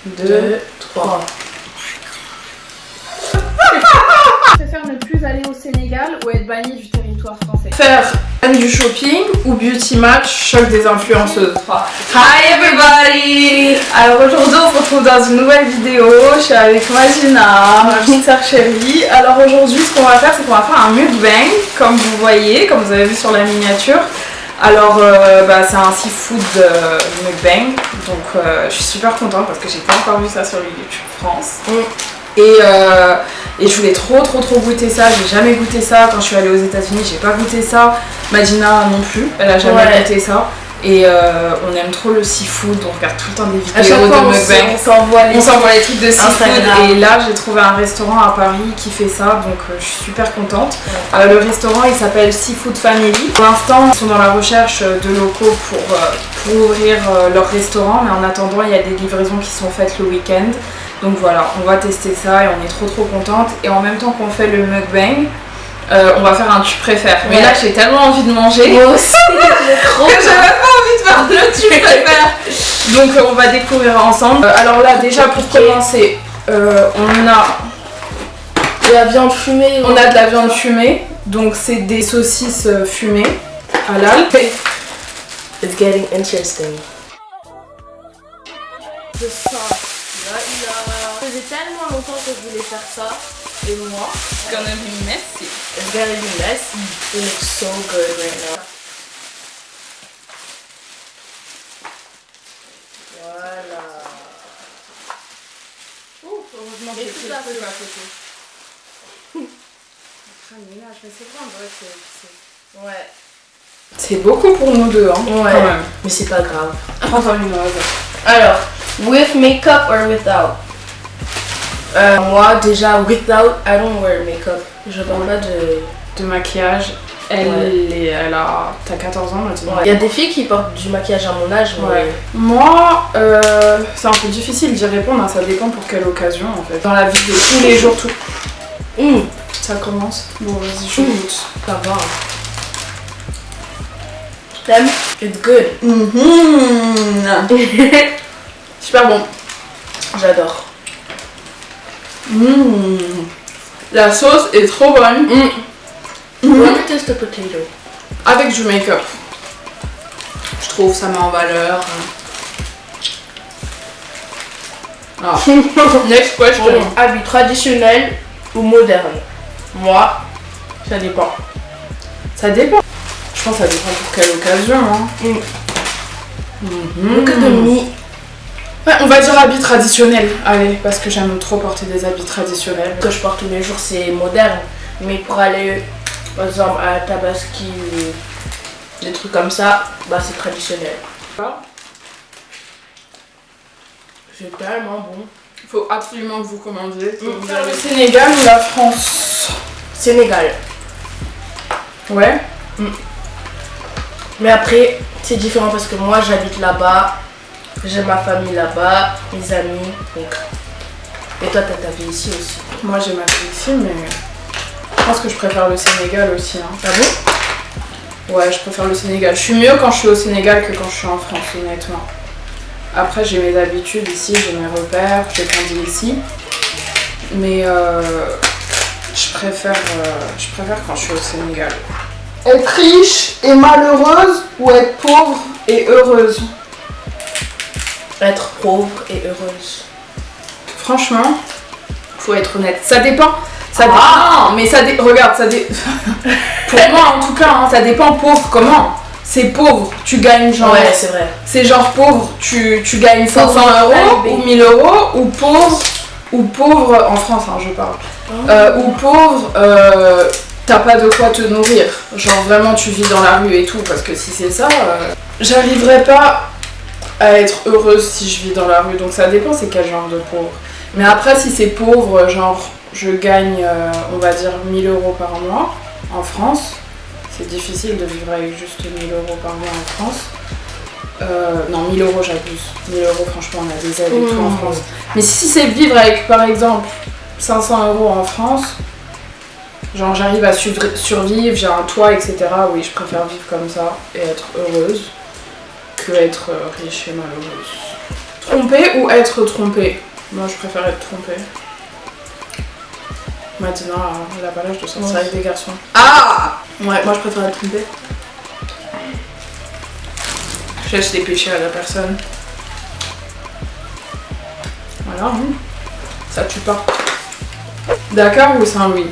2, 3. Je préfère ne plus aller au Sénégal ou être banni du territoire français. Faire du shopping ou beauty match, choc des influenceuses. Hi everybody! Alors aujourd'hui on se retrouve dans une nouvelle vidéo. Je suis avec Majina, ma petite sœur chérie. Alors aujourd'hui ce qu'on va faire, c'est qu'on va faire un mukbang, comme vous voyez, comme vous avez vu sur la miniature. Alors c'est un seafood mukbang, donc je suis super contente parce que j'ai pas encore vu ça sur YouTube France. Et je voulais trop goûter ça, j'ai jamais goûté ça. Quand je suis allée aux États-Unis, j'ai pas goûté ça. Majina non plus, elle a jamais goûté ça. Et on aime trop le seafood, on regarde tout le temps des vidéos de mukbang. On s'envoie les trucs de seafood. Et là, j'ai trouvé un restaurant à Paris qui fait ça, donc je suis super contente. Le restaurant, il s'appelle Seafood Family. Pour l'instant, ils sont dans la recherche de locaux pour ouvrir leur restaurant, mais en attendant, il y a des livraisons qui sont faites le week-end. Donc voilà, on va tester ça et on est trop contente. Et en même temps qu'on fait le mukbang, on va faire un tu préfères. Mais là j'ai tellement envie de manger. Moi aussi, que j'ai même pas envie de faire le tu préfères. Donc on va découvrir ensemble. Alors là déjà pour commencer, on a de la viande fumée. On a de la viande fumée. Donc c'est des saucisses fumées halal. It's getting interesting. The sauce. Ça faisait tellement longtemps que je voulais faire ça. Et moi, It's gonna be messy. it's gonna be messy. It looks so good right now. Voilà. Heureusement que j'ai fait le truc à côté. Ouais. C'est beaucoup pour nous deux, hein. Ouais. Quand même. Mais c'est pas grave. Prends-toi une rose. Alors, with makeup or without? Moi, déjà, without, I don't wear makeup. Je porte pas De maquillage. T'as 14 ans maintenant. Il y a des filles qui portent du maquillage à mon âge, mais... Ouais. Moi, c'est un peu difficile d'y répondre, hein. Ça dépend pour quelle occasion en fait. Dans la vie de tous les jours, tout. Ça commence. Bon, vas-y, je goûte. Ça va. T'aimes? It's good. Super bon. J'adore. La sauce est trop bonne. Let me taste the potato. Avec du make-up. Je trouve ça met en valeur. Ah. Next question. Habit traditionnel ou moderne? Moi, ça dépend. Ça dépend. Je pense que ça dépend pour quelle occasion. Hein. Look at the meat. Ouais, on va dire habit traditionnel. Allez, parce que j'aime trop porter des habits traditionnels. Que je porte tous les jours, c'est moderne. Mais pour aller, par exemple, à Tabaski ou des trucs comme ça, bah c'est traditionnel. C'est tellement bon. Il faut absolument que vous commandiez. Le Sénégal ou la France? Sénégal. Ouais. Mais après, c'est différent parce que moi j'habite là-bas, j'ai ma famille là-bas, mes amis, donc... Et toi t'as ta vie ici aussi. Moi j'ai ma vie ici, mais je pense que je préfère le Sénégal aussi. Hein. Ah bon? Ouais, je préfère le Sénégal. Je suis mieux quand je suis au Sénégal que quand je suis en France, honnêtement. Après j'ai mes habitudes ici, j'ai mes repères, j'ai grandi ici. Mais je préfère quand je suis au Sénégal. Être riche et malheureuse ou être pauvre et heureuse? Être pauvre et heureuse. Franchement, faut être honnête. Ça dépend. Ça dépend. Non, mais regarde, ça dépend. Pour moi en tout cas, hein, ça dépend pauvre comment. C'est pauvre, tu gagnes genre. Ouais, c'est vrai. C'est genre pauvre, tu gagnes 500 € ou 1000 €, ou pauvre, en France hein, je parle. Ou pauvre, t'as pas de quoi te nourrir. Genre vraiment tu vis dans la rue et tout, parce que si c'est ça, j'arriverais pas à être heureuse si je vis dans la rue. Donc ça dépend c'est quel genre de pauvre. Mais après si c'est pauvre, genre je gagne on va dire 1000 € par mois en France. C'est difficile de vivre avec juste 1000 € par mois en France. Non 1000 € j'abuse. 1000 € franchement on a des aides et tout en France. Mais si c'est vivre avec par exemple 500 € en France, genre j'arrive à survivre, j'ai un toit, etc. Oui, je préfère vivre comme ça et être heureuse que être riche et malheureuse. Tromper ou être trompé? Moi je préfère être trompée. Madina, elle a pas l'âge de sortir avec des garçons. Ah! Ouais, moi je préfère être trompée. Je laisse les péchés à la personne. Voilà, ça tue pas. D'accord ou Saint-Louis?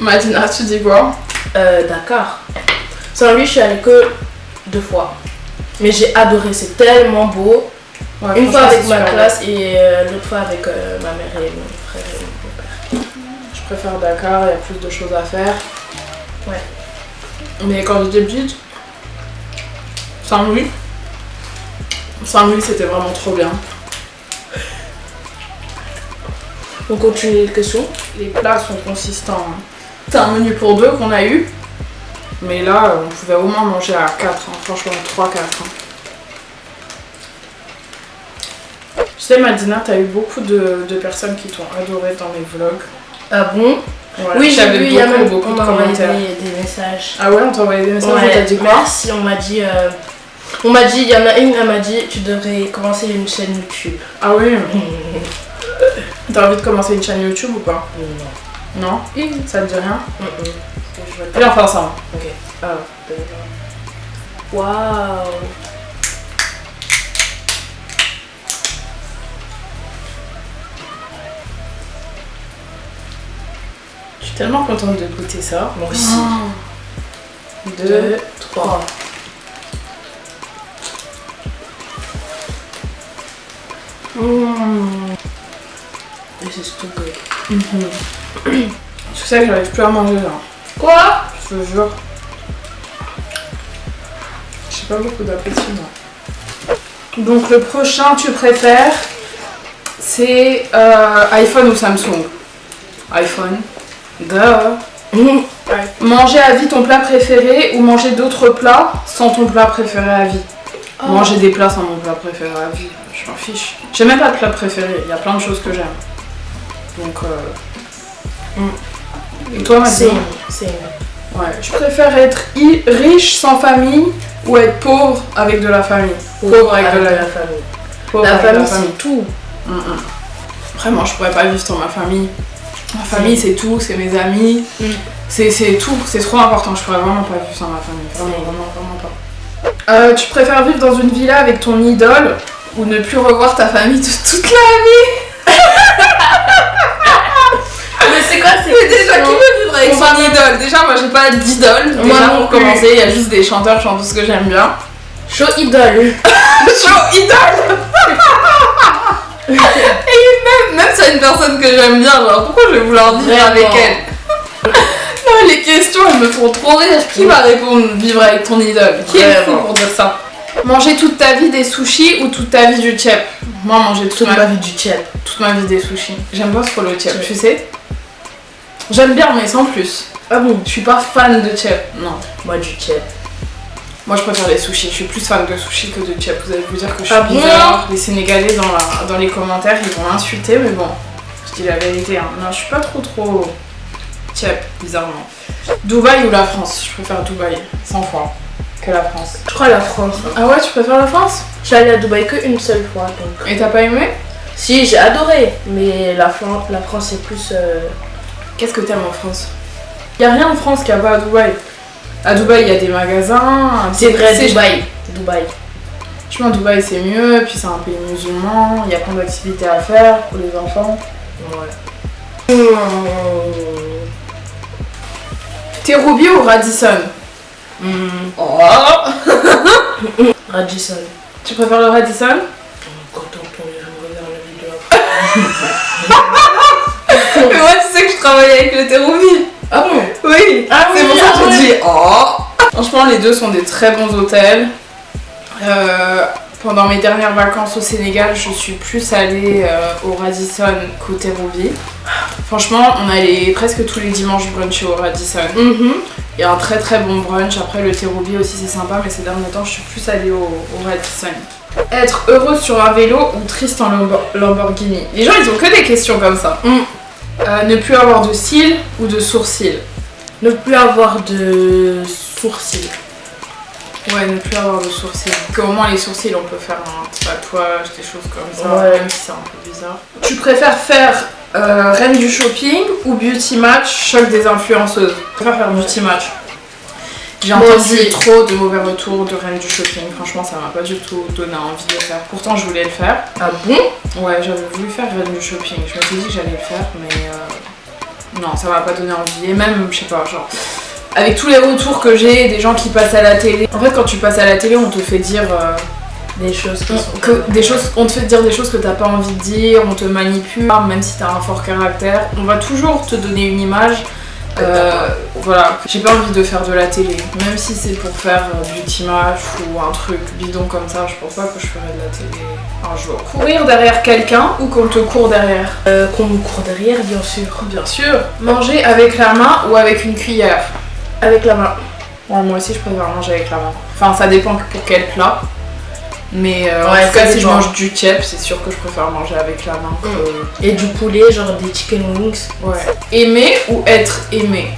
Madina, tu dis quoi? D'accord. Saint-Louis, je suis allée que 2 fois. Mais j'ai adoré, c'est tellement beau. Ouais, une fois avec ma classe et l'autre fois avec ma mère et mon frère et mon père. Je préfère Dakar, il y a plus de choses à faire. Ouais. Mais quand j'étais petite, Saint-Louis, c'était vraiment trop bien. On continue les questions. Les plats sont consistants. C'est un menu pour 2 qu'on a eu. Mais là, on pouvait au moins manger à 4, hein. Franchement 3-4. Hein. Tu sais, Madina, t'as eu beaucoup de personnes qui t'ont adoré dans mes vlogs. Ah bon? Voilà. Oui, j'ai vu, il y a même beaucoup de commentaires. Des messages. Ah ouais, on t'a envoyé des messages, ouais, t'as dit quoi? Merci, on m'a dit, il y en a une, elle m'a dit, tu devrais commencer une chaîne YouTube. Ah oui. T'as envie de commencer une chaîne YouTube ou pas? Non. Non? Ça te dit rien? Viens, on fait ensemble. Ok. Ah, waouh. Je suis tellement contente de goûter ça. Moi aussi. 2, 3. This is too good. Tu sais que j'arrive plus à manger là. Quoi? Je te jure. J'ai pas beaucoup d'appétit moi. Donc le prochain tu préfères, c'est iPhone ou Samsung? iPhone. Manger à vie ton plat préféré ou manger d'autres plats sans ton plat préféré à vie? Manger des plats sans mon plat préféré à vie, je m'en fiche. J'ai même pas de plat préféré, il y a plein de choses que j'aime. Donc Et toi Madina? C'est ouais, je préfère être riche sans famille ou être pauvre avec de la famille. Pauvre avec de la famille. Pauvre la avec famille c'est tout. Vraiment, je pourrais pas vivre sans ma famille. Ma famille c'est tout, c'est mes amis. C'est tout, c'est trop important. Je pourrais vraiment pas vivre sans ma famille. Vraiment pas. Tu préfères vivre dans une villa avec ton idole ou ne plus revoir ta famille de toute la vie? Mais c'est quoi déjà qui veut vivre avec son idole? Déjà moi j'ai pas d'idole. Déjà pour commencer, il y a juste des chanteurs chanteuses que j'aime bien. Show idole. Show idole. Et même c'est une personne que j'aime bien, genre pourquoi je vais vouloir vivre avec elle? Non, les questions elles me font trop rire. Qui va répondre vivre avec ton idole? Qui est fou pour dire ça? Manger toute ta vie des sushis ou toute ta vie du tchèp? Moi manger toute ma vie du tchèp. Toute ma vie des sushis. J'aime pas trop le tchèp, tu sais. J'aime bien mais sans plus. Ah bon? Je suis pas fan de tchèp. Non. Moi du tchèp. Moi je préfère les sushis, je suis plus fan de sushis que de tchèp. Vous allez vous dire que je suis bizarre. Les Sénégalais dans les commentaires ils vont m'insulter mais bon, je dis la vérité. Hein. Non, je suis pas trop tchèp, bizarrement. Dubaï ou la France? Je préfère Dubaï 100 fois que la France. Je crois la France. Hein. Ah ouais, tu préfères la France? Je suis allée à Dubaï qu'une seule fois donc. Et t'as pas aimé? Si, j'ai adoré, mais la France c'est plus... Qu'est-ce que t'aimes en France? Y a rien en France qu'il y a pas à Dubaï. À Dubaï, il y a des magasins. C'est vrai, Dubaï. Franchement, Dubaï, c'est mieux. Puis c'est un pays musulman. Il y a plein d'activités à faire pour les enfants. Ouais. Terrou-Bi ou Radisson? Oh. Radisson. Tu préfères le Radisson? Quand on regarde la vidéo après. Mais moi, tu sais que je travaille avec le Terrou-Bi. Ah bon? Oui. Ah oui, c'est pour ça que je dis oh. Franchement, les deux sont des très bons hôtels. Pendant mes dernières vacances au Sénégal, je suis plus allée au Radisson qu'au Terrou-Bi. Franchement, on allait presque tous les dimanches bruncher au Radisson. Il y a un très très bon brunch. Après, le Terrou-Bi aussi, c'est sympa, mais ces derniers temps, je suis plus allée au Radisson. Être heureux sur un vélo ou triste en Lamborghini? Les gens, ils ont que des questions comme ça. Ne plus avoir de cils ou de sourcils? Ne plus avoir de sourcils. Ouais, ne plus avoir de sourcils. Qu'au moins les sourcils, on peut faire un tatouage, des choses comme ça, même si c'est un peu bizarre. Tu préfères faire reine du shopping ou beauty match, choc des influenceuses? Je préfère faire beauty match. J'ai entendu trop de mauvais retours de reine du shopping. Franchement, ça m'a pas du tout donné envie de le faire. Pourtant, je voulais le faire. Ah bon? Ouais, j'avais voulu faire reine du shopping. Je m'étais dit que j'allais le faire, mais non, ça m'a pas donné envie. Et même, je sais pas, genre... Avec tous les retours que j'ai, des gens qui passent à la télé. En fait, quand tu passes à la télé, on te fait dire des choses qui sont on te fait dire des choses que t'as pas envie de dire, on te manipule, même si t'as un fort caractère. On va toujours te donner une image. Voilà, j'ai pas envie de faire de la télé, même si c'est pour faire beauty match ou un truc bidon comme ça, je pense pas que je ferai de la télé un jour. Courir derrière quelqu'un ou qu'on te court derrière? Qu'on me court derrière, bien sûr. Bien sûr. Manger avec la main ou avec une cuillère? Avec la main. Ouais, moi aussi je préfère manger avec la main. Enfin, ça dépend pour quel plat. Mais en tout cas, si je mange du kebab, c'est sûr que je préfère manger avec la main. Et du poulet, genre des chicken wings. Ouais. Aimer ou être aimé?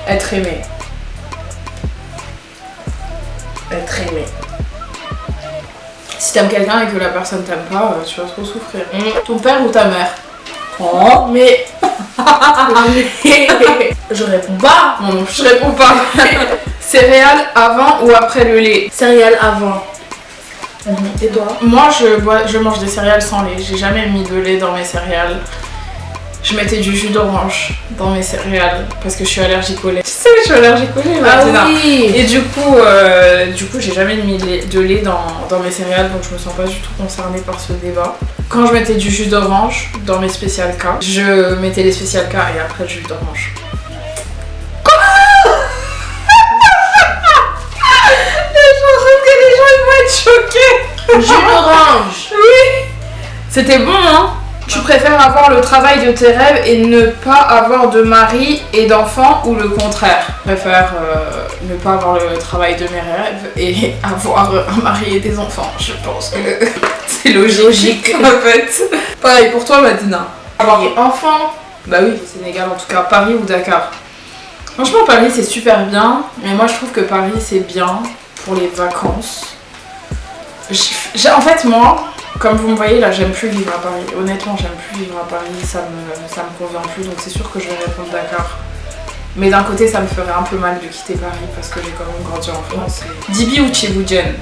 Être aimé. Être aimé. Si t'aimes quelqu'un et que la personne t'aime pas, tu vas trop souffrir. Ton père ou ta mère? Oh, mais... Je réponds pas. Non, je réponds pas. Céréales avant ou après le lait? Céréales avant. Et toi? Moi, je mange des céréales sans lait. J'ai jamais mis de lait dans mes céréales. Je mettais du jus d'orange dans mes céréales parce que je suis allergique au lait. Tu sais, je suis allergique au lait. Ah oui. Et du coup, j'ai jamais mis de lait dans mes céréales, donc je me sens pas du tout concernée par ce débat. Quand je mettais du jus d'orange dans mes spécial K, je mettais les spécial K et après le jus d'orange. Choquée. Jus d'orange. Oui. C'était bon, hein? Tu préfères avoir le travail de tes rêves et ne pas avoir de mari et d'enfants ou le contraire? Je préfère ne pas avoir le travail de mes rêves et avoir un mari et des enfants. Je pense que c'est logique en fait. Pareil pour toi, Madina. Avoir des enfants? Bah oui, c'est Sénégal en tout cas. Paris ou Dakar? Franchement, Paris c'est super bien, mais moi je trouve que Paris c'est bien pour les vacances. En fait, moi, comme vous me voyez là, j'aime plus vivre à Paris. Honnêtement, j'aime plus vivre à Paris, ça me convient plus, donc c'est sûr que je vais répondre Dakar. Mais d'un côté, ça me ferait un peu mal de quitter Paris parce que j'ai quand même grandi en France. Dibi ou Tchéboudjen?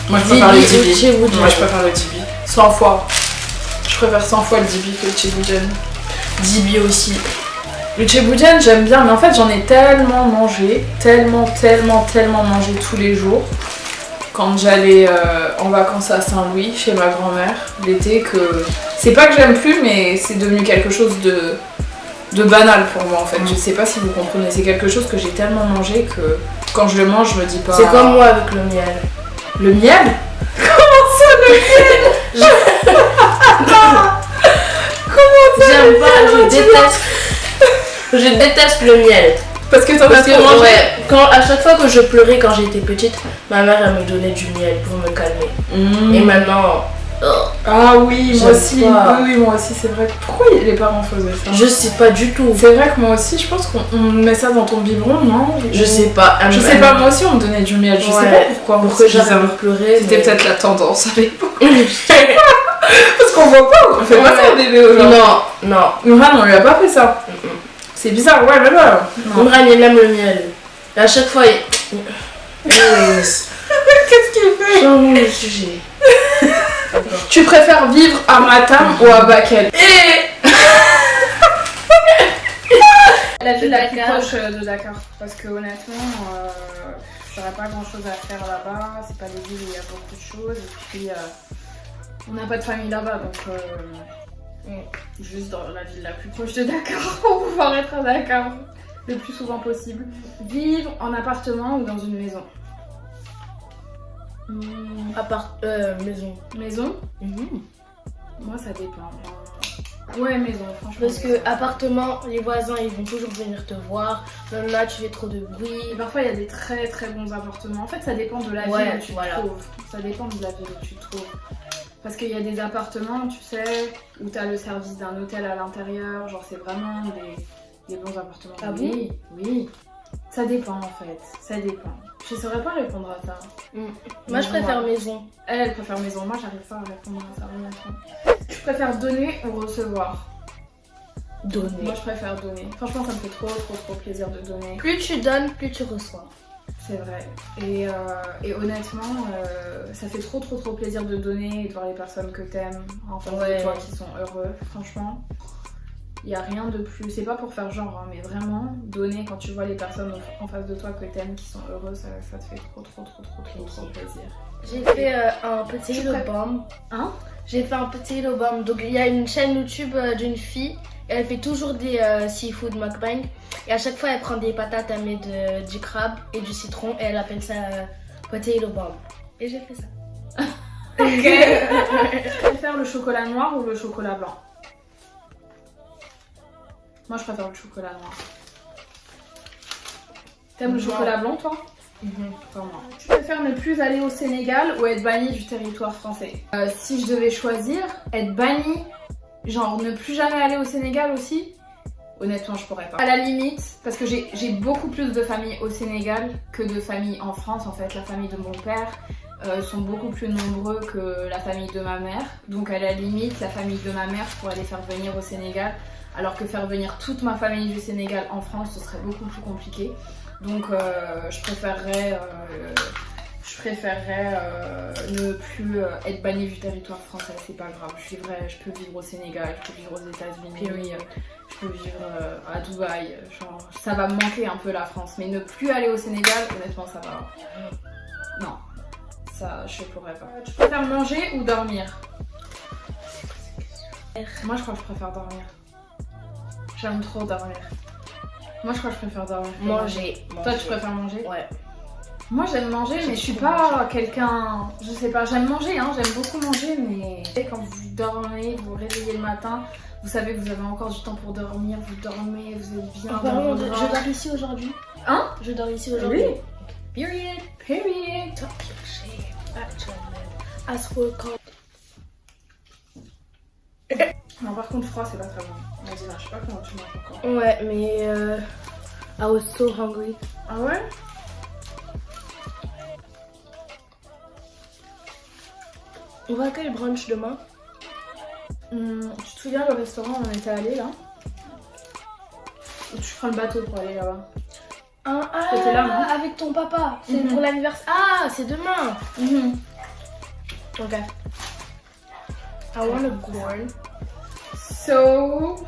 Moi je préfère le Dibi. Moi je préfère le Dibi. 100 fois. Je préfère 100 fois le Dibi que le Tchéboudjen. Dibi aussi. Le Tchéboudjen j'aime bien, mais en fait j'en ai tellement mangé, tellement mangé tous les jours. Quand j'allais en vacances à Saint-Louis chez ma grand-mère l'été, que c'est pas que j'aime plus, mais c'est devenu quelque chose de banal pour moi en fait. Je sais pas si vous comprenez, c'est quelque chose que j'ai tellement mangé que quand je le mange je me dis pas... C'est comme moi avec le miel. Le miel? Comment ça le miel? Comment ça? J'aime pas, je déteste. Je déteste le miel. Parce que t'en as trop mangé? Ouais, à chaque fois que je pleurais quand j'étais petite, ma mère elle me donnait du miel pour me calmer. Et maintenant... Ah oui, moi aussi. Oui, moi aussi, c'est vrai. Pourquoi les parents faisaient ça? Je sais pas du tout. C'est vrai que moi aussi, je pense qu'on met ça dans ton biberon, non? Je sais pas. Je sais pas, moi aussi on me donnait du miel, je sais pas pourquoi. Pour que j'arrête de pleurer. C'était peut-être la tendance à l'époque. Parce qu'on voit pas, on fait pas ça au bébé aujourd'hui. Non. Imran, on lui a pas fait ça. C'est bizarre, ouais, mais voilà. Imran, il aime le miel. Et à chaque fois, il... Qu'est-ce qu'il fait? Changeons le sujet. Tu préfères vivre à Matam ou à Bakel? La ville la plus proche de Dakar. Parce que honnêtement, j'aurais pas grand chose à faire là-bas. C'est pas des villes où il y a beaucoup de choses. Et puis, on n'a pas de famille là-bas. Donc, juste dans la ville la plus proche de Dakar pour pouvoir être à Dakar le plus souvent possible. Vivre en appartement ou dans une maison? Maison. Maison? Moi ça dépend. Ouais, maison, franchement. Parce que appartement, les voisins ils vont toujours venir te voir. Même là tu fais trop de bruit. Et parfois il y a des très bons appartements. En fait ça dépend de la ville où tu te trouves. Ça dépend de la ville où tu te trouves. Parce qu'il y a des appartements, tu sais, où t'as le service d'un hôtel à l'intérieur. Genre c'est vraiment des bons appartements. Ah oui? Oui. Ça dépend en fait, ça dépend. Je saurais pas répondre à ça. Moi je préfère maison. Elle préfère maison, moi j'arrive pas à répondre à ça, honnêtement. Tu préfères donner ou recevoir? Donner. Moi je préfère donner. Franchement ça me fait trop plaisir de donner. Plus tu donnes, plus tu reçois. C'est vrai. Et honnêtement, ça fait trop plaisir de donner et de voir les personnes que t'aimes en face de toi qui sont heureux, franchement. Il n'y a rien de plus, c'est pas pour faire genre, hein, mais vraiment, donner quand tu vois les personnes en face de toi que t'aimes qui sont heureuses, ça te fait trop plaisir. J'ai fait un potato bomb. Hein? J'ai fait un potato bomb. Donc il y a une chaîne YouTube d'une fille, et elle fait toujours des seafood mukbang. Et à chaque fois elle prend des patates, elle met du crabe et du citron, et elle appelle ça potato bomb. Et j'ai fait ça. Ok. Tu préfères le chocolat noir ou le chocolat blanc? Moi je préfère le chocolat noir. T'aimes le chocolat blanc toi? Vraiment. Tu préfères ne plus aller au Sénégal ou être banni du territoire français? Si je devais choisir, être banni, genre ne plus jamais aller au Sénégal aussi, honnêtement je pourrais pas. À la limite, parce que j'ai beaucoup plus de familles au Sénégal que de familles en France. En fait, la famille de mon père sont beaucoup plus nombreux que la famille de ma mère. Donc à la limite, la famille de ma mère, je pourrais les faire venir au Sénégal. Alors que faire venir toute ma famille du Sénégal en France, ce serait beaucoup plus compliqué. Donc je préférerais ne plus être bannie du territoire français, c'est pas grave. Je peux vivre au Sénégal, je peux vivre aux États-Unis, je peux vivre à Dubaï. Genre, ça va me manquer un peu la France, mais ne plus aller au Sénégal, honnêtement, ça va. Non, ça je pourrais pas. Tu préfères manger ou dormir? Moi, je crois que je préfère dormir. J'aime trop dormir. Moi je crois que je préfère dormir. Manger. Toi tu préfères manger? Ouais. Moi j'aime manger mais je suis pas quelqu'un... Je sais pas, j'aime manger, hein, j'aime beaucoup manger mais... Quand vous dormez, vous vous réveillez le matin, vous savez que vous avez encore du temps pour dormir, vous dormez, vous êtes bien dans vos draps. Je dors ici aujourd'hui. Hein? Je dors ici aujourd'hui. Oui. Period. Talk your shit. As for Non par contre froid c'est pas très bon. Nadina, je sais pas comment tu manges encore. Ouais mais I was so hungry. Ah ouais? On va à quel brunch demain? Tu te souviens le restaurant où on était allé là? Ou tu prends le bateau pour aller là-bas? C'était là, non? Avec ton papa. C'est pour l'anniversaire. Ah, c'est demain. Ok. I want a corn. So...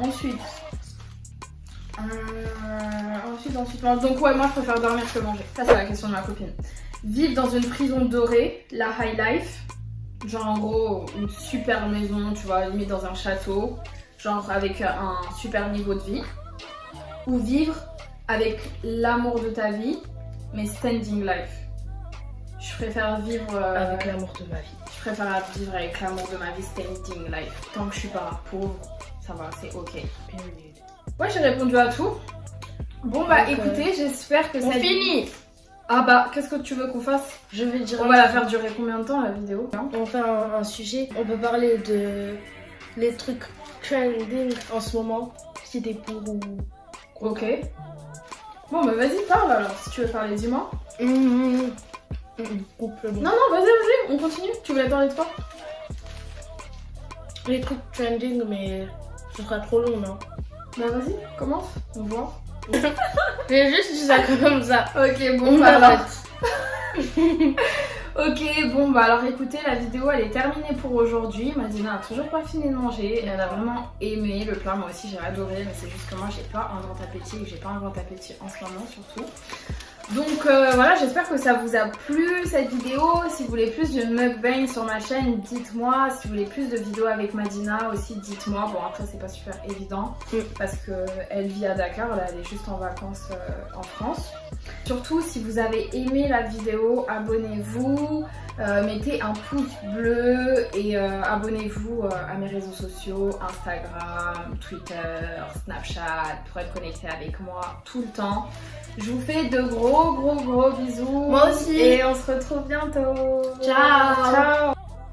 Ensuite. Donc ouais, moi je préfère dormir que manger. Ça c'est la question de ma copine. Vivre dans une prison dorée, la high life. Genre en gros une super maison, tu vois, limite dans un château. Genre avec un super niveau de vie. Ou vivre avec l'amour de ta vie, mais standing life. Je préfère vivre... avec l'amour de ma vie. Je préfère vivre avec l'amour de ma vie, standing life. Tant que je suis pas pauvre, ça va, c'est ok. Ouais, j'ai répondu à tout. Bon bah donc, écoutez, j'espère que ça... Fini. Ah bah, qu'est-ce que tu veux qu'on fasse? Je vais dire... On va la faire durer combien de temps la vidéo? On fait un sujet. On peut parler de... les trucs trending en ce moment. Si t'es pour ou... Ok. Bon bah vas-y, parle alors. Si tu veux parler, dis-moi. Non, vas-y, on continue. Tu voulais parler de quoi? Les trucs trending, mais ce sera trop long, non? Bah vas-y, commence, on voit. J'ai juste dit ça comme ça. Ok, bon bah alors... Ok, bon bah alors écoutez, la vidéo elle est terminée pour aujourd'hui. Madina a toujours pas fini de manger. Elle a vraiment aimé le plat, moi aussi j'ai adoré. Mais c'est juste que moi j'ai pas un grand appétit et que j'ai pas un grand appétit en ce moment surtout. Donc voilà, j'espère que ça vous a plu cette vidéo. Si vous voulez plus de mukbang sur ma chaîne, dites-moi. Si vous voulez plus de vidéos avec Madina aussi, dites-moi. Bon après c'est pas super évident parce qu'elle vit à Dakar, là elle est juste en vacances en France. Surtout si vous avez aimé la vidéo, abonnez-vous, mettez un pouce bleu et abonnez-vous à mes réseaux sociaux, Instagram, Twitter, Snapchat, pour être connecté avec moi tout le temps. Je vous fais de gros bisous. Moi aussi. Et on se retrouve bientôt. Ciao. Ciao.